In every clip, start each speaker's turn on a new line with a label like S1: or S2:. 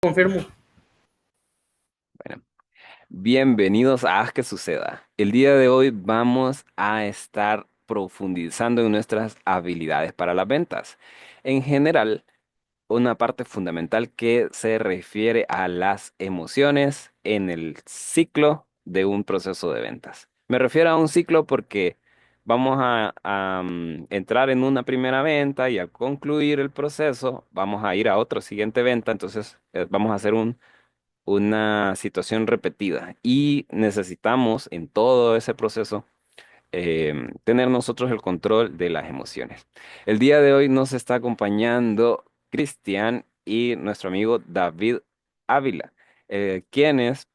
S1: Confirmo.
S2: Bueno, bienvenidos a Haz que Suceda. El día de hoy vamos a estar profundizando en nuestras habilidades para las ventas. En general, una parte fundamental que se refiere a las emociones en el ciclo de un proceso de ventas. Me refiero a un ciclo porque vamos a entrar en una primera venta y al concluir el proceso vamos a ir a otra siguiente venta. Entonces, vamos a hacer una situación repetida y necesitamos en todo ese proceso tener nosotros el control de las emociones. El día de hoy nos está acompañando Cristian y nuestro amigo David Ávila, quienes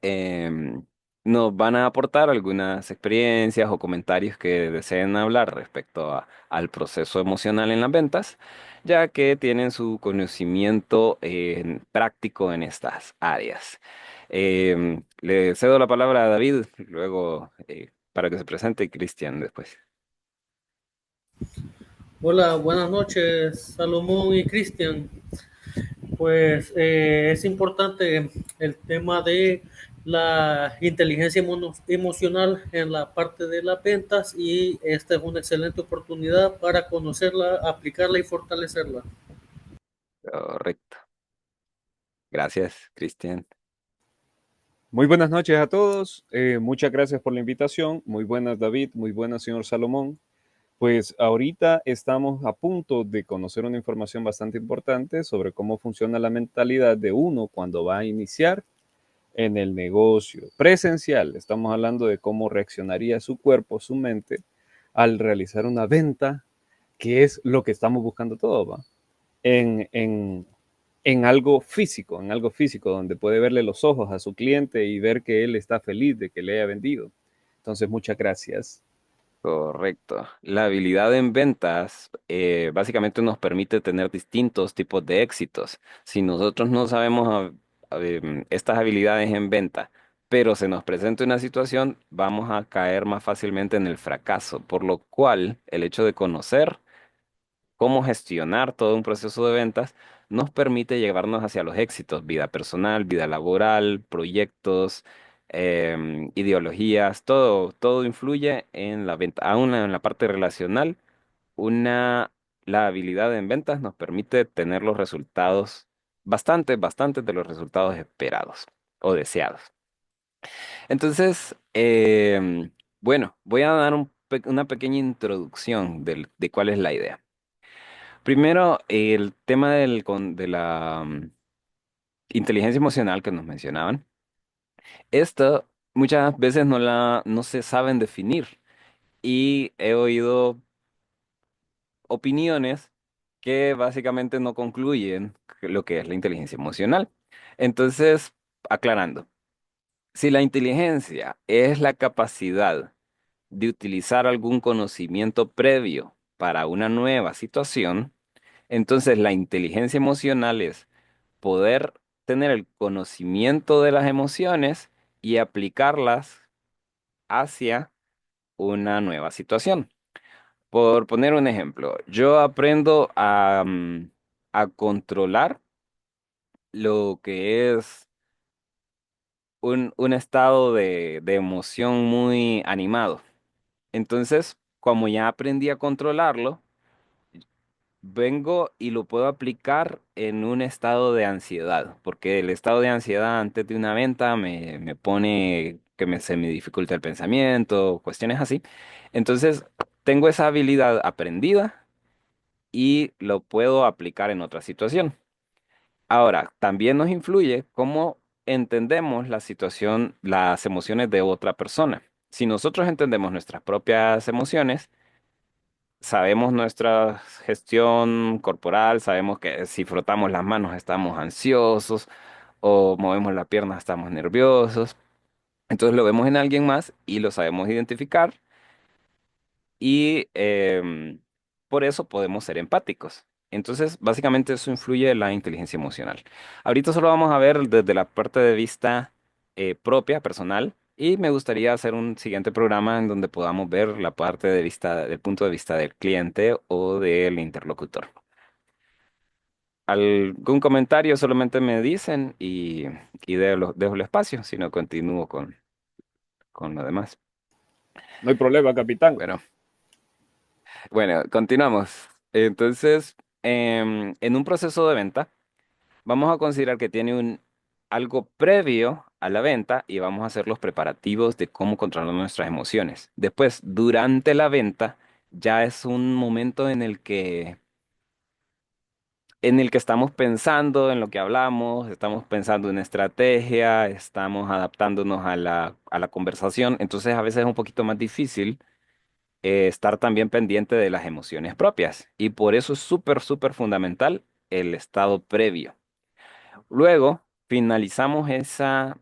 S2: em, nos van a aportar algunas experiencias o comentarios que deseen hablar respecto al proceso emocional en las ventas, ya que tienen su conocimiento práctico en estas áreas. Le cedo la palabra a David, luego para que se presente Cristian después.
S1: Hola, buenas noches, Salomón y Cristian. Es importante el tema de la inteligencia emocional en la parte de las ventas y esta es una excelente oportunidad para conocerla, aplicarla y fortalecerla.
S2: Correcto. Gracias, Cristian.
S3: Muy buenas noches a todos. Muchas gracias por la invitación. Muy buenas, David. Muy buenas, señor Salomón. Pues ahorita estamos a punto de conocer una información bastante importante sobre cómo funciona la mentalidad de uno cuando va a iniciar en el negocio presencial. Estamos hablando de cómo reaccionaría su cuerpo, su mente, al realizar una venta, que es lo que estamos buscando todos, ¿va? En, en, en algo físico, donde puede verle los ojos a su cliente y ver que él está feliz de que le haya vendido. Entonces, muchas gracias.
S2: Correcto. La habilidad en ventas básicamente nos permite tener distintos tipos de éxitos. Si nosotros no sabemos estas habilidades en venta, pero se nos presenta una situación, vamos a caer más fácilmente en el fracaso. Por lo cual, el hecho de conocer cómo gestionar todo un proceso de ventas nos permite llevarnos hacia los éxitos, vida personal, vida laboral, proyectos, ideologías, todo influye en la venta. Aún en la parte relacional, la habilidad en ventas nos permite tener los resultados, bastante de los resultados esperados o deseados. Entonces, bueno, voy a dar una pequeña introducción de cuál es la idea. Primero, el tema de la inteligencia emocional que nos mencionaban. Esto muchas veces no se saben definir y he oído opiniones que básicamente no concluyen lo que es la inteligencia emocional. Entonces, aclarando, si la inteligencia es la capacidad de utilizar algún conocimiento previo para una nueva situación, entonces la inteligencia emocional es poder tener el conocimiento de las emociones y aplicarlas hacia una nueva situación. Por poner un ejemplo, yo aprendo a controlar lo que es un estado de emoción muy animado. Entonces, como ya aprendí a controlarlo, vengo y lo puedo aplicar en un estado de ansiedad, porque el estado de ansiedad antes de una venta me pone se me dificulta el pensamiento, cuestiones así. Entonces, tengo esa habilidad aprendida y lo puedo aplicar en otra situación. Ahora, también nos influye cómo entendemos la situación, las emociones de otra persona. Si nosotros entendemos nuestras propias emociones, sabemos nuestra gestión corporal, sabemos que si frotamos las manos estamos ansiosos o movemos la pierna estamos nerviosos. Entonces lo vemos en alguien más y lo sabemos identificar y por eso podemos ser empáticos. Entonces, básicamente eso influye en la inteligencia emocional. Ahorita solo vamos a ver desde la parte de vista propia, personal, y me gustaría hacer un siguiente programa en donde podamos ver la parte de vista, del punto de vista del cliente o del interlocutor. algún comentario, solamente me dicen y dejo el espacio, si no continúo con lo demás.
S3: No hay problema, capitán.
S2: Bueno, bueno, continuamos. Entonces, en un proceso de venta, vamos a considerar que tiene algo previo a la venta y vamos a hacer los preparativos de cómo controlar nuestras emociones. Después, durante la venta, ya es un momento en el que estamos pensando en lo que hablamos, estamos pensando en estrategia, estamos adaptándonos a la conversación. Entonces, a veces es un poquito más difícil estar también pendiente de las emociones propias. Y por eso es súper, súper fundamental el estado previo. Luego, finalizamos ese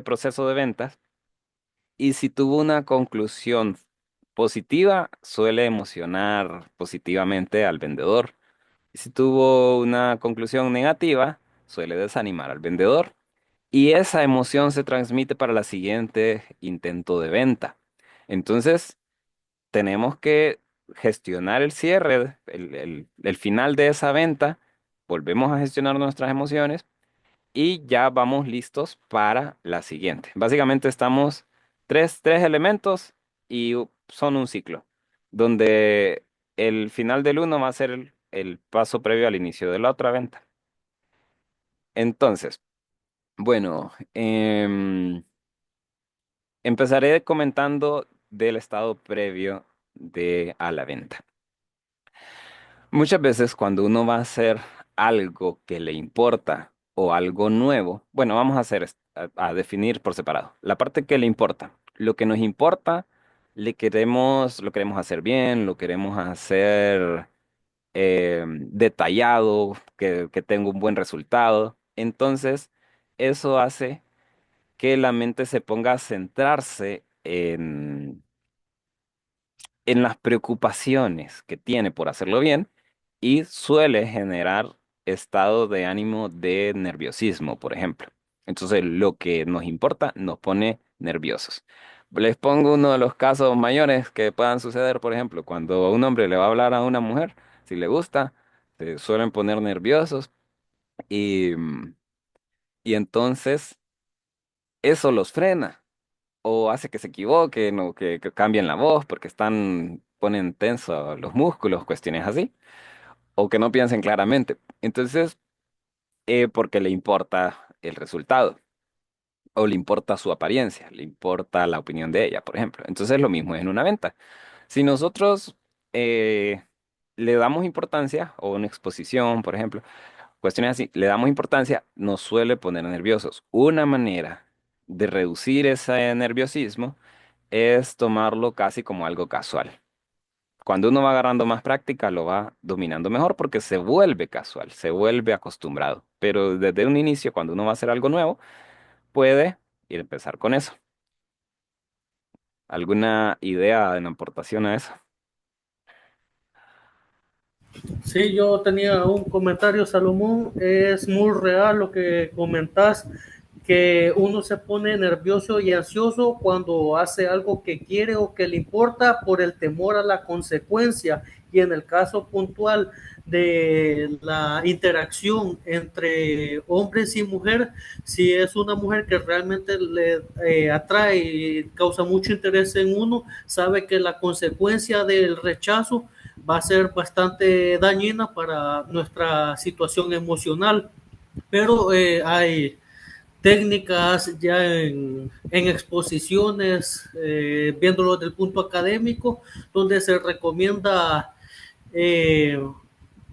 S2: proceso de ventas y si tuvo una conclusión positiva, suele emocionar positivamente al vendedor. Y si tuvo una conclusión negativa, suele desanimar al vendedor. Y esa emoción se transmite para la siguiente intento de venta. Entonces, tenemos que gestionar el cierre, el final de esa venta. Volvemos a gestionar nuestras emociones y ya vamos listos para la siguiente. Básicamente estamos tres elementos y son un ciclo, donde el final del uno va a ser el paso previo al inicio de la otra venta. Entonces, bueno, empezaré comentando del estado previo a la venta. Muchas veces cuando uno va a hacer algo que le importa o algo nuevo, bueno, vamos a a definir por separado. La parte que le importa, lo que nos importa, lo queremos hacer bien, lo queremos hacer detallado, que tenga un buen resultado. Entonces, eso hace que la mente se ponga a centrarse en las preocupaciones que tiene por hacerlo bien y suele generar estado de ánimo de nerviosismo, por ejemplo. Entonces, lo que nos importa nos pone nerviosos. Les pongo uno de los casos mayores que puedan suceder, por ejemplo, cuando un hombre le va a hablar a una mujer, si le gusta, se suelen poner nerviosos y, y entonces eso los frena o hace que se equivoquen o que cambien la voz porque ponen tensos los músculos, cuestiones así, o que no piensen claramente. Entonces, porque le importa el resultado, o le importa su apariencia, le importa la opinión de ella, por ejemplo. Entonces, lo mismo es en una venta. Si nosotros eh, le damos importancia, o una exposición, por ejemplo, cuestiones así, le damos importancia, nos suele poner nerviosos. Una manera de reducir ese nerviosismo es tomarlo casi como algo casual. Cuando uno va agarrando más práctica, lo va dominando mejor porque se vuelve casual, se vuelve acostumbrado. Pero desde un inicio, cuando uno va a hacer algo nuevo, puede ir a empezar con eso. ¿Alguna idea en aportación a eso?
S1: Sí, yo tenía un comentario, Salomón. Es muy real lo que comentas, que uno se pone nervioso y ansioso cuando hace algo que quiere o que le importa por el temor a la consecuencia. Y en el caso puntual de la interacción entre hombres y mujer, si es una mujer que realmente le atrae y causa mucho interés en uno, sabe que la consecuencia del rechazo va a ser bastante dañina para nuestra situación emocional, pero hay técnicas ya en exposiciones, viéndolo desde el punto académico, donde se recomienda eh,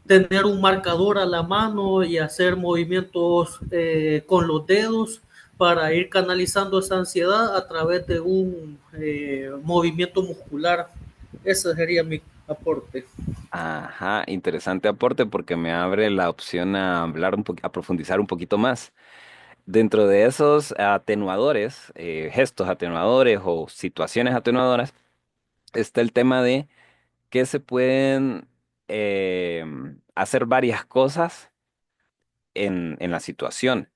S1: tener un marcador a la mano y hacer movimientos con los dedos para ir canalizando esa ansiedad a través de un movimiento muscular. Ese sería mi aporte.
S2: Ajá, interesante aporte porque me abre la opción a hablar a profundizar un poquito más. Dentro de esos atenuadores, gestos atenuadores o situaciones atenuadoras, está el tema de que se pueden eh, hacer varias cosas en la situación.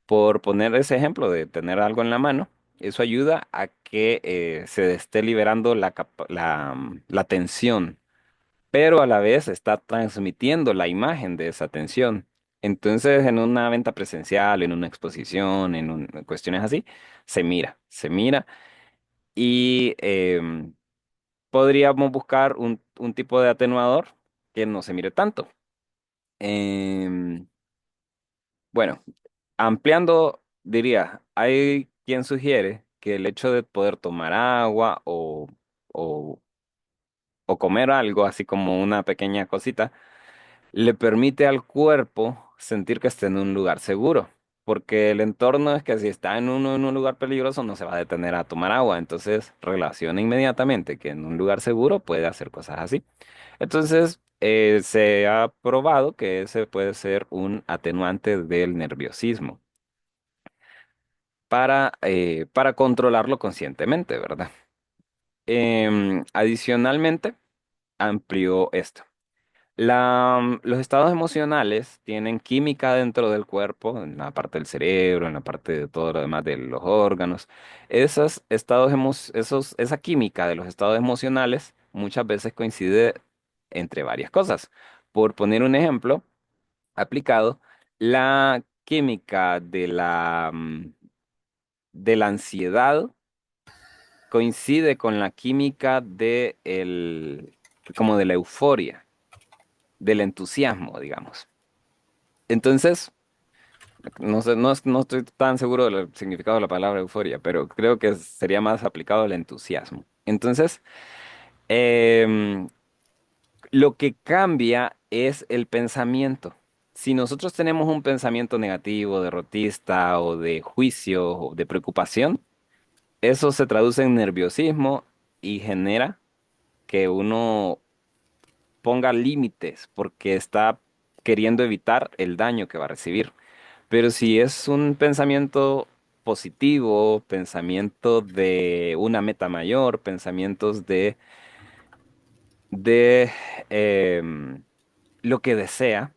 S2: Por poner ese ejemplo de tener algo en la mano, eso ayuda a que se esté liberando la tensión pero a la vez está transmitiendo la imagen de esa tensión. Entonces, en una venta presencial, en una exposición, cuestiones así, se mira y podríamos buscar un tipo de atenuador que no se mire tanto. Em, bueno, ampliando, diría, hay quien sugiere que el hecho de poder tomar agua o, o comer algo, así como una pequeña cosita, le permite al cuerpo sentir que está en un lugar seguro. Porque el entorno es que si está en un lugar peligroso no se va a detener a tomar agua. Entonces relaciona inmediatamente que en un lugar seguro puede hacer cosas así. Entonces se ha probado que ese puede ser un atenuante del nerviosismo para controlarlo conscientemente, ¿verdad? Adicionalmente, amplió esto. Los estados emocionales tienen química dentro del cuerpo, en la parte del cerebro, en la parte de todo lo demás de los órganos. Esa química de los estados emocionales muchas veces coincide entre varias cosas. Por poner un ejemplo aplicado, la química de la ansiedad coincide con la química como de la euforia, del entusiasmo, digamos. Entonces, no sé, no estoy tan seguro del significado de la palabra euforia, pero creo que sería más aplicado al entusiasmo. Entonces, em, lo que cambia es el pensamiento. Si nosotros tenemos un pensamiento negativo, derrotista o de juicio o de preocupación, eso se traduce en nerviosismo y genera que uno ponga límites porque está queriendo evitar el daño que va a recibir. Pero si es un pensamiento positivo, pensamiento de una meta mayor, pensamientos de lo que desea,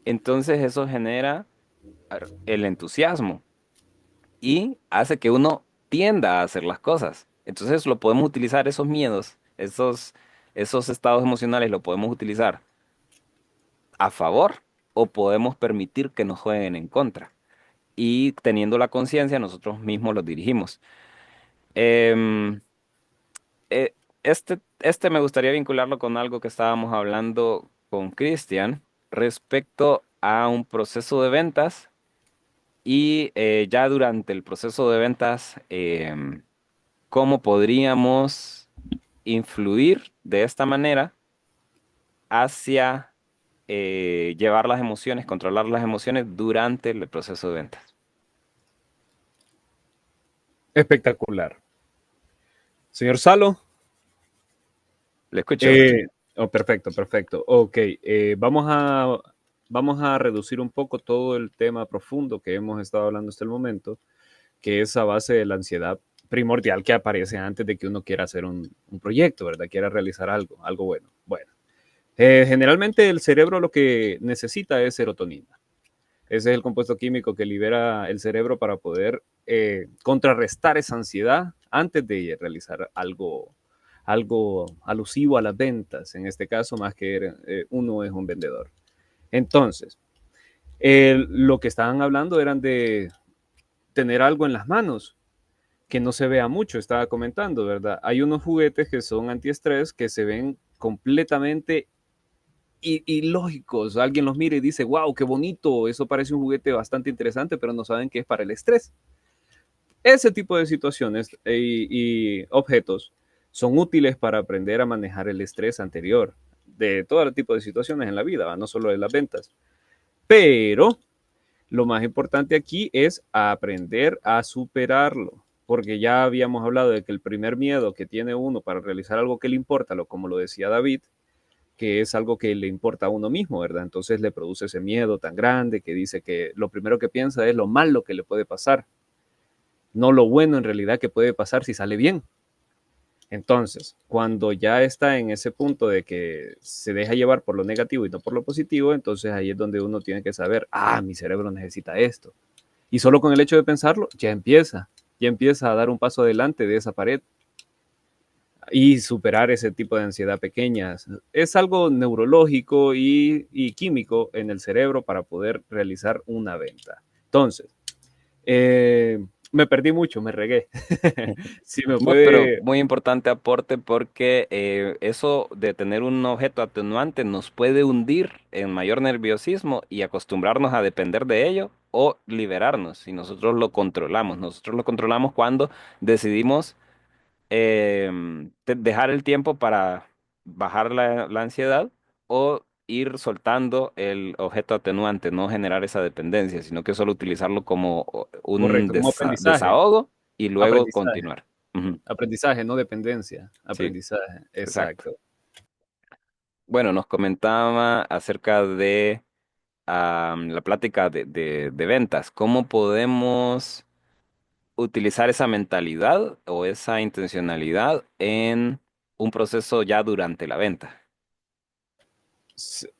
S2: entonces eso genera el entusiasmo y hace que uno tienda a hacer las cosas. Entonces lo podemos utilizar, esos miedos, esos estados emocionales, lo podemos utilizar a favor o podemos permitir que nos jueguen en contra. Y teniendo la conciencia, nosotros mismos los dirigimos. Em, este me gustaría vincularlo con algo que estábamos hablando con Cristian respecto a un proceso de ventas y ya durante el proceso de ventas, cómo podríamos influir de esta manera hacia llevar las emociones, controlar las emociones durante el proceso de ventas.
S3: Espectacular. Señor Salo.
S2: Le escucho.
S3: Eh, Perfecto, perfecto. Ok, vamos a reducir un poco todo el tema profundo que hemos estado hablando hasta el momento, que es a base de la ansiedad primordial que aparece antes de que uno quiera hacer un proyecto, ¿verdad? Quiera realizar algo bueno. Bueno, generalmente el cerebro lo que necesita es serotonina. Ese es el compuesto químico que libera el cerebro para poder contrarrestar esa ansiedad antes de realizar algo alusivo a las ventas, en este caso, más que uno es un vendedor. Entonces, lo que estaban hablando eran de tener algo en las manos, que no se vea mucho, estaba comentando, ¿verdad? Hay unos juguetes que son antiestrés que se ven completamente ilógicos. Alguien los mira y dice, wow, qué bonito, eso parece un juguete bastante interesante, pero no saben que es para el estrés. Ese tipo de situaciones y objetos son útiles para aprender a manejar el estrés anterior de todo tipo de situaciones en la vida, ¿va? No solo de las ventas. Pero lo más importante aquí es aprender a superarlo, porque ya habíamos hablado de que el primer miedo que tiene uno para realizar algo que le importa, como lo decía David, que es algo que le importa a uno mismo, ¿verdad? Entonces le produce ese miedo tan grande que dice que lo primero que piensa es lo malo que le puede pasar, no lo bueno en realidad que puede pasar si sale bien. Entonces, cuando ya está en ese punto de que se deja llevar por lo negativo y no por lo positivo, entonces ahí es donde uno tiene que saber, mi cerebro necesita esto. Y solo con el hecho de pensarlo, ya empieza a dar un paso adelante de esa pared. y superar ese tipo de ansiedad pequeña. Es algo neurológico y químico en el cerebro para poder realizar una venta. Entonces, me perdí mucho, me regué. Si me
S2: No, pero
S3: puede,
S2: muy importante aporte porque eso de tener un objeto atenuante nos puede hundir en mayor nerviosismo y acostumbrarnos a depender de ello o liberarnos si nosotros lo controlamos. Nosotros lo controlamos cuando decidimos dejar el tiempo para bajar la ansiedad o ir soltando el objeto atenuante, no generar esa dependencia, sino que solo utilizarlo como un
S3: correcto, como aprendizaje,
S2: desahogo y luego
S3: aprendizaje,
S2: continuar. Ujú.
S3: aprendizaje, no dependencia,
S2: Sí,
S3: aprendizaje,
S2: exacto.
S3: exacto.
S2: Bueno, nos comentaba acerca de la plática de ventas. ¿Cómo podemos utilizar esa mentalidad o esa intencionalidad en un proceso ya durante la venta?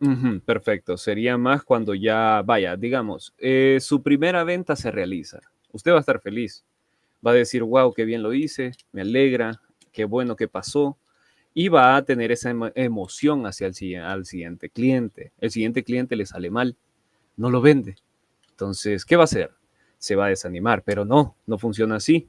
S3: Ujú, perfecto, sería más cuando ya, vaya, digamos, su primera venta se realiza. Usted va a estar feliz, va a decir, wow, qué bien lo hice, me alegra, qué bueno que pasó, y va a tener esa emoción hacia al siguiente cliente. El siguiente cliente le sale mal, no lo vende. Entonces, ¿qué va a hacer? Se va a desanimar, pero no, no funciona así.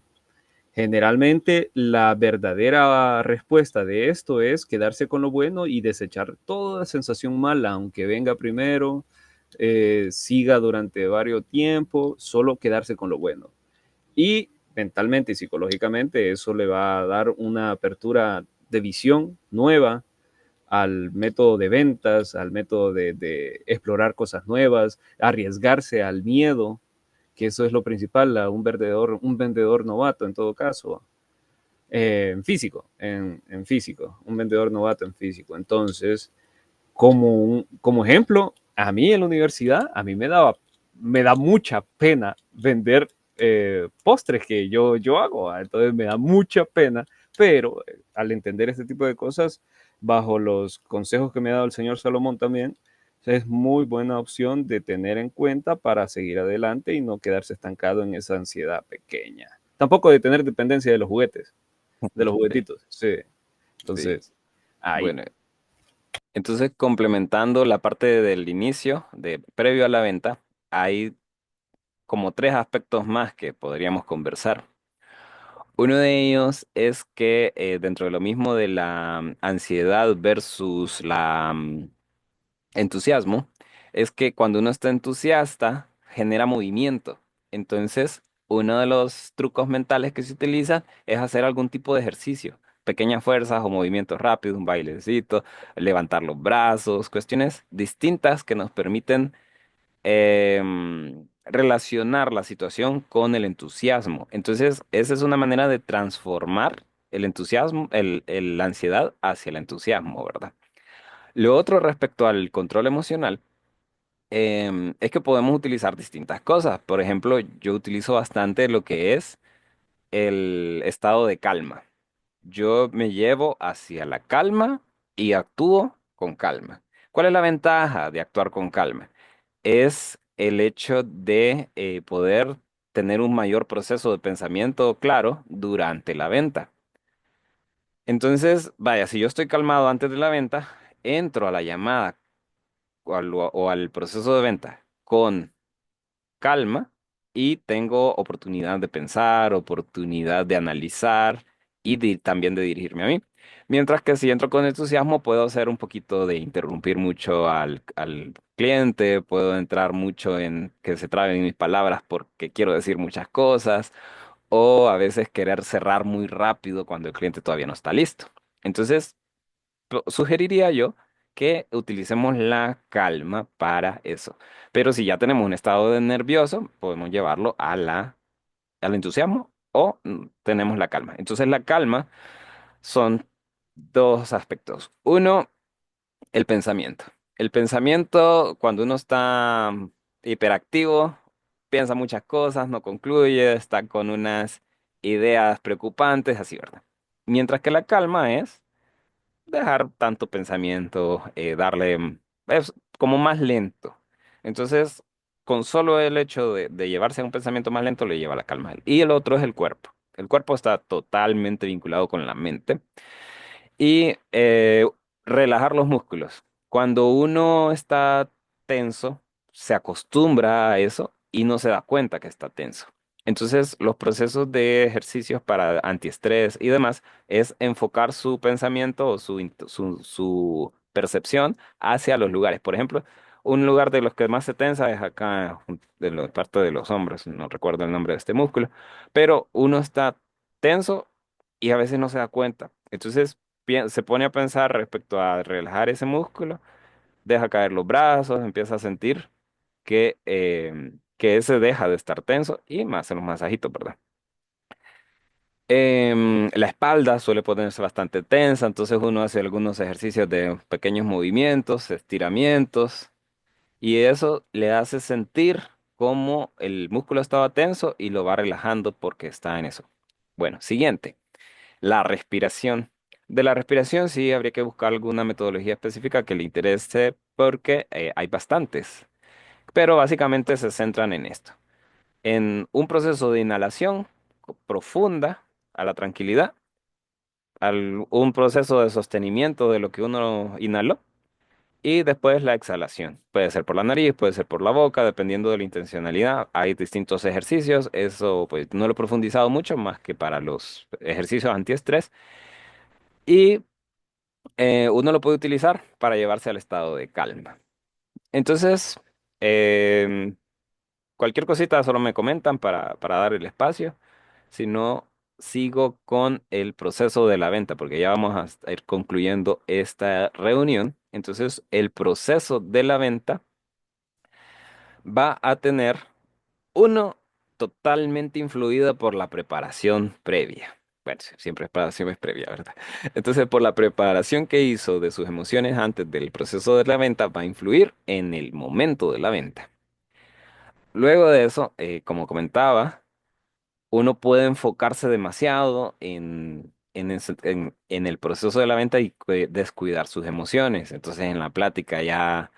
S3: Generalmente la verdadera respuesta de esto es quedarse con lo bueno y desechar toda sensación mala, aunque venga primero, siga durante varios tiempos, solo quedarse con lo bueno. Y mentalmente y psicológicamente eso le va a dar una apertura de visión nueva al método de ventas, al método de explorar cosas nuevas, arriesgarse al miedo, que eso es lo principal, a un vendedor novato en todo caso, en físico, en físico, un vendedor novato en físico. Entonces, como ejemplo, a mí en la universidad, a mí me da mucha pena vender postres que yo hago, entonces me da mucha pena, pero al entender este tipo de cosas, bajo los consejos que me ha dado el señor Salomón también, es muy buena opción de tener en cuenta para seguir adelante y no quedarse estancado en esa ansiedad pequeña. Tampoco de tener dependencia de los
S2: Sí,
S3: juguetitos, sí.
S2: sí.
S3: Entonces, ahí.
S2: Bueno, entonces complementando la parte del inicio, de previo a la venta, hay como tres aspectos más que podríamos conversar. Uno de ellos es que dentro de lo mismo de la ansiedad versus la entusiasmo, es que cuando uno está entusiasta, genera movimiento. Entonces, uno de los trucos mentales que se utiliza es hacer algún tipo de ejercicio, pequeñas fuerzas o movimientos rápidos, un bailecito, levantar los brazos, cuestiones distintas que nos permiten relacionar la situación con el entusiasmo. Entonces, esa es una manera de transformar el entusiasmo, la ansiedad hacia el entusiasmo, ¿verdad? Lo otro respecto al control emocional es que podemos utilizar distintas cosas. Por ejemplo, yo utilizo bastante lo que es el estado de calma. Yo me llevo hacia la calma y actúo con calma. ¿Cuál es la ventaja de actuar con calma? Es el hecho de poder tener un mayor proceso de pensamiento claro durante la venta. Entonces, vaya, si yo estoy calmado antes de la venta, entro a la llamada o al proceso de venta con calma y tengo oportunidad de pensar, oportunidad de analizar y también de dirigirme a mí. Mientras que si entro con entusiasmo, puedo hacer un poquito de interrumpir mucho al cliente, puedo entrar mucho en que se traben mis palabras porque quiero decir muchas cosas, o a veces querer cerrar muy rápido cuando el cliente todavía no está listo. Entonces, sugeriría yo que utilicemos la calma para eso. Pero si ya tenemos un estado de nervioso, podemos llevarlo al entusiasmo o tenemos la calma. Entonces la calma son dos aspectos. Uno, el pensamiento. El pensamiento, cuando uno está hiperactivo, piensa muchas cosas, no concluye, está con unas ideas preocupantes, así, ¿verdad? Mientras que la calma es dejar tanto pensamiento, darle, es como más lento. Entonces, con solo el hecho de llevarse a un pensamiento más lento, le lleva la calma a él. Y el otro es el cuerpo. El cuerpo está totalmente vinculado con la mente. Y relajar los músculos. Cuando uno está tenso, se acostumbra a eso y no se da cuenta que está tenso. Entonces, los procesos de ejercicios para antiestrés y demás es enfocar su pensamiento o su percepción hacia los lugares. Por ejemplo, un lugar de los que más se tensa es acá, de la parte de los hombros, no recuerdo el nombre de este músculo, pero uno está tenso y a veces no se da cuenta. Entonces, se pone a pensar respecto a relajar ese músculo, deja caer los brazos, empieza a sentir que ese deja de estar tenso y más hacer los masajitos, ¿verdad? La espalda suele ponerse bastante tensa, entonces uno hace algunos ejercicios de pequeños movimientos, estiramientos, y eso le hace sentir como el músculo estaba tenso y lo va relajando porque está en eso. Bueno, siguiente. La respiración. De la respiración sí habría que buscar alguna metodología específica que le interese porque hay bastantes, pero básicamente se centran en esto, en un proceso de inhalación profunda a la tranquilidad, un proceso de sostenimiento de lo que uno inhaló y después la exhalación. Puede ser por la nariz, puede ser por la boca, dependiendo de la intencionalidad. Hay distintos ejercicios, eso pues no lo he profundizado mucho más que para los ejercicios antiestrés. Y uno lo puede utilizar para llevarse al estado de calma. Entonces, em, cualquier cosita solo me comentan para dar el espacio. Si no, sigo con el proceso de la venta, porque ya vamos a ir concluyendo esta reunión. Entonces, el proceso de la venta va a tener uno, totalmente influido por la preparación previa. Bueno, siempre es previa, ¿verdad? Entonces, por la preparación que hizo de sus emociones antes del proceso de la venta, va a influir en el momento de la venta. Luego de eso, como comentaba, uno puede enfocarse demasiado en el proceso de la venta y descuidar sus emociones. Entonces, en la plática ya,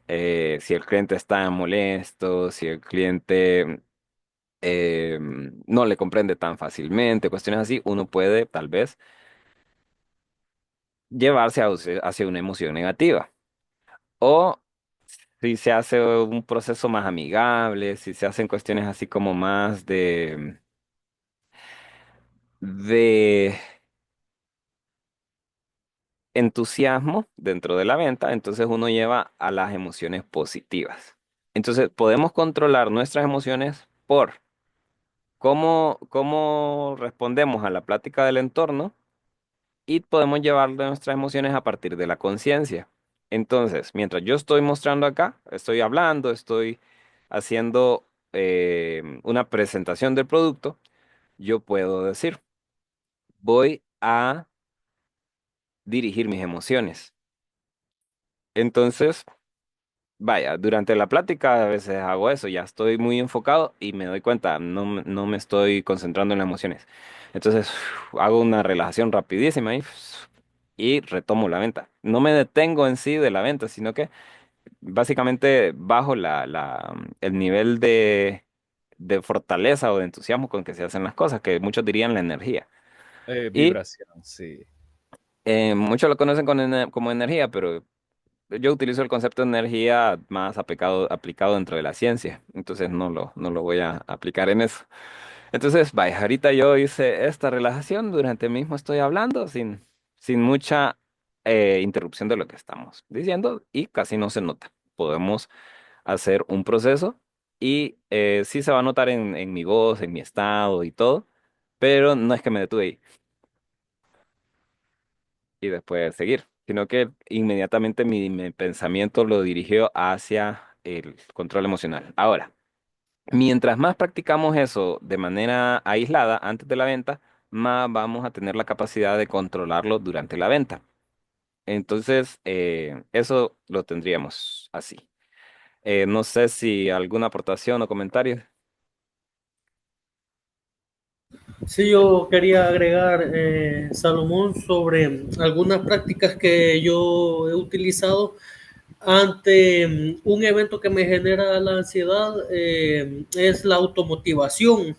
S2: si el cliente está molesto, si el cliente no le comprende tan fácilmente, cuestiones así, uno puede tal vez llevarse hacia una emoción negativa. O si se hace un proceso más amigable, si se hacen cuestiones así como más de entusiasmo dentro de la venta, entonces uno lleva a las emociones positivas. Entonces podemos controlar nuestras emociones por cómo respondemos a la plática del entorno y podemos llevar de nuestras emociones a partir de la conciencia. Entonces, mientras yo estoy mostrando acá, estoy hablando, estoy haciendo una presentación del producto, yo puedo decir, voy a dirigir mis emociones. Entonces, vaya, durante la plática a veces hago eso, ya estoy muy enfocado y me doy cuenta, no me estoy concentrando en las emociones. Entonces, hago una relajación rapidísima y retomo la venta. No me detengo en sí de la venta, sino que básicamente bajo el nivel de fortaleza o de entusiasmo con que se hacen las cosas, que muchos dirían la energía. Y
S3: Vibración, sí.
S2: muchos lo conocen como energía, pero yo utilizo el concepto de energía más aplicado dentro de la ciencia, entonces no lo voy a aplicar en eso. Entonces, vaya, ahorita yo hice esta relajación, durante mismo estoy hablando sin mucha interrupción de lo que estamos diciendo y casi no se nota. Podemos hacer un proceso y sí se va a notar en mi voz, en mi estado y todo, pero no es que me detuve ahí y después seguir, sino que inmediatamente mi pensamiento lo dirigió hacia el control emocional. Ahora, mientras más practicamos eso de manera aislada antes de la venta, más vamos a tener la capacidad de controlarlo durante la venta. Entonces, eso lo tendríamos así. No sé si alguna aportación o comentario.
S1: Sí, yo quería agregar, Salomón, sobre algunas prácticas que yo he utilizado ante un evento que me genera la ansiedad, es la automotivación.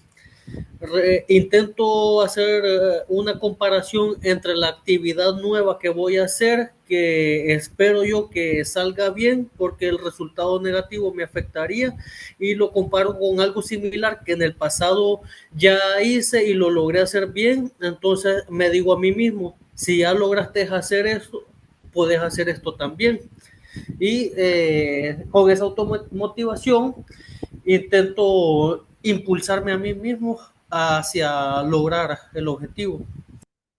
S1: Intento hacer una comparación entre la actividad nueva que voy a hacer, que espero yo que salga bien porque el resultado negativo me afectaría, y lo comparo con algo similar que en el pasado ya hice y lo logré hacer bien. Entonces me digo a mí mismo, si ya lograste hacer esto, puedes hacer esto también. Y con esa automotivación intento impulsarme a mí mismo hacia lograr el objetivo.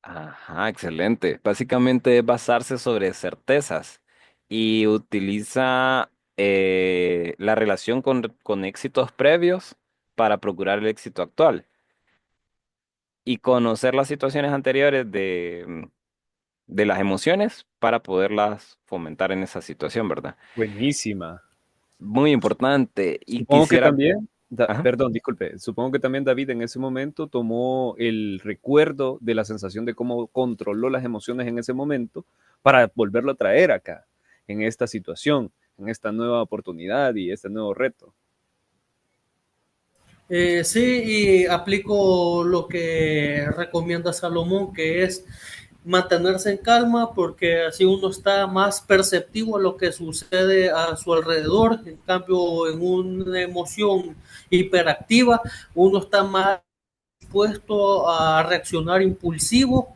S2: Ajá, excelente. Básicamente es basarse sobre certezas y utiliza la relación con éxitos previos para procurar el éxito actual y conocer las situaciones anteriores de las emociones para poderlas fomentar en esa situación, ¿verdad?
S3: Buenísima.
S2: Muy importante. Y
S3: Supongo que
S2: quisiera...
S3: también,
S2: Ajá.
S3: perdón, disculpe, supongo que también David en ese momento tomó el recuerdo de la sensación de cómo controló las emociones en ese momento para volverlo a traer acá, en esta situación, en esta nueva oportunidad y este nuevo reto.
S1: Sí, y aplico lo que recomienda Salomón, que es mantenerse en calma, porque así uno está más perceptivo a lo que sucede a su alrededor. En cambio, en una emoción hiperactiva, uno está más dispuesto a reaccionar impulsivo